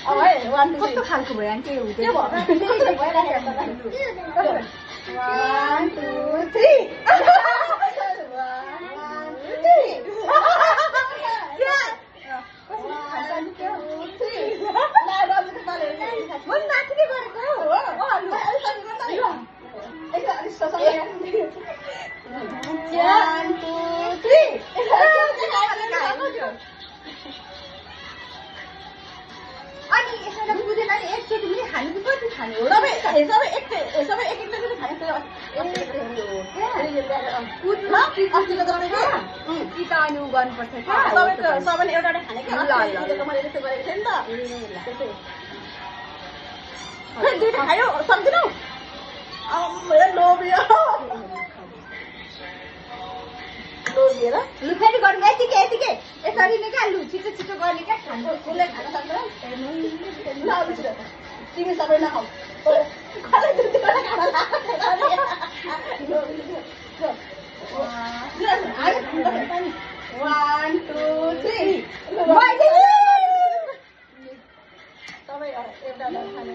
अब है 1 2 3 कस्तो खालको भयो अनि त्यो त्यो भएर त्यही भइराखेको छ 1 2 3 अनि यसमा बुझेन नि एकचोटि पनि खानु चाहिँ कति खाने हो सबै एक चोटि खाने कि त अनि उ गर्नुपर्छ क्या सबैले एउटा खाने क्या मैले त्यस्तो गरेको थिएँ नि त फेरि दुईटा खायो सक्दिनौ लोभिएर लोभिएर लु फेरि गर्नु यतिकै यसरी नै क्या लु छिटो छिटो गर्ने क्या खान्छ उसले खान सक्दैन तिमी सबै नखाऊ खाना One, two, three. सबै एउटा खाने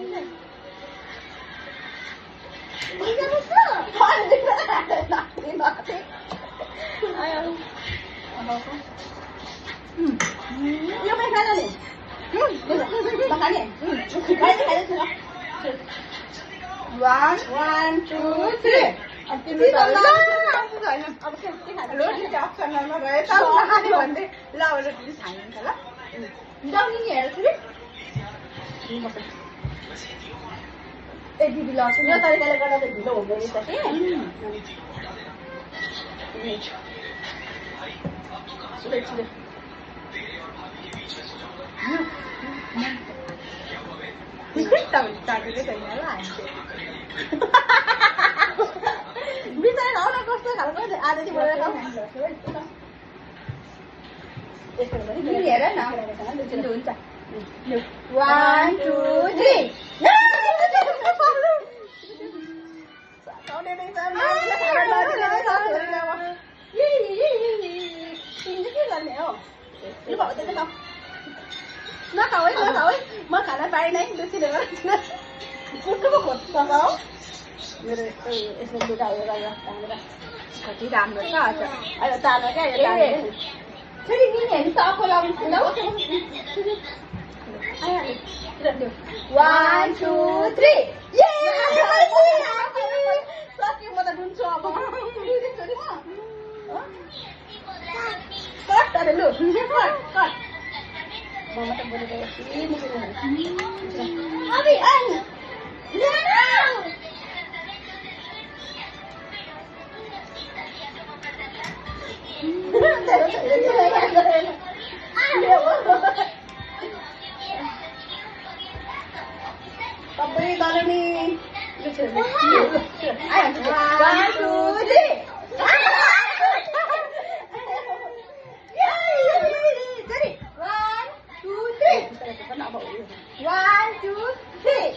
यो पनि खाने नि खाने 1 2 3 अब तिमी अब के खाने रोटी चाहिँ अप्सनलमा गयो त खाने भन्दै ल रोटी खाइन्छ ल जाउँ नि हेर फेरि ए दिदी ल यो तरिकाले गर्दा चाहिँ ढिलो हुँदो रहेछ कि छिटो चाटेकै छैन ल हामी बिचरा खाउन कस्तो खालको आज चाहिँ बोलेर खाऊ हेर न हुन्छ 1 2 3 नखाऊ है म खाना पाइनँ है दुसीले कुकुरको खोज्छ हो मेरो यसमा लुगा उयो गरेर कति राम्रो छ अहिले तानो क्या यो फेरि निनीहरू त अक्को लाउनु 1 2 3 सक्यो म त डुन्छु अब कट अरे लु कट म त बोलेको सबै दलनी 1 2 3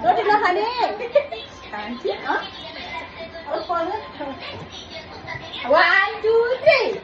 रोटी नखाने 1 2 3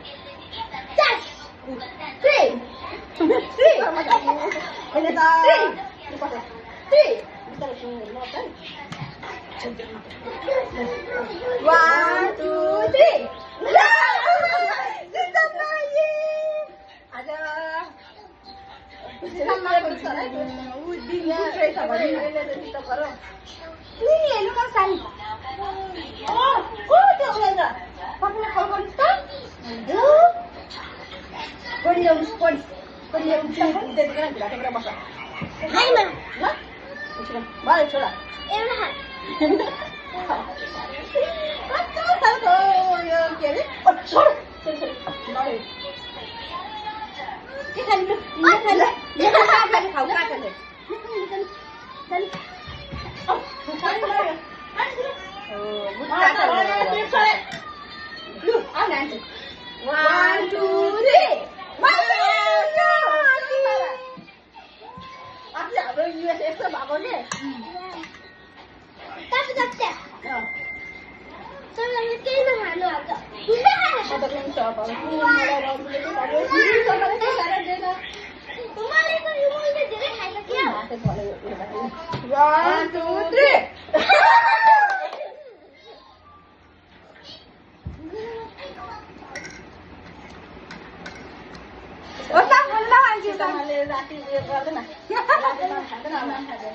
सँगले राति उयो गर्दैन राति खाँदैन खाँदैन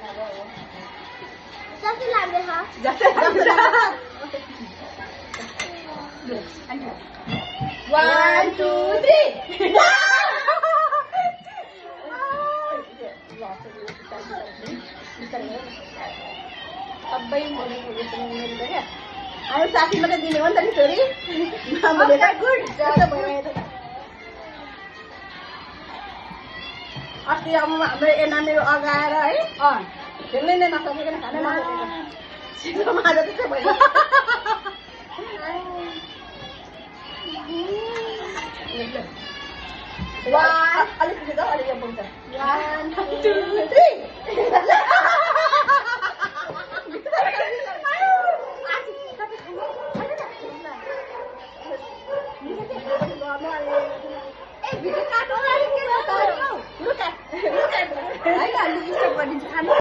जस्तो लाग्दैछ जस्तै One, two, three. सबै बोलेको मिल्छ क्या हामी साथी मात्रै दिने हो नि त नि छोरी गुड अस्ति अब हाम्रो एना मेरो अगाएर है खेल्नै नै नसकेको खानै नसकेको सिधो माझ त्यस्तै भयो अलिक पछि अलिक यो पुग्छ 1 2 3 होइन अलिक स्टप गरिदिन्छ खानु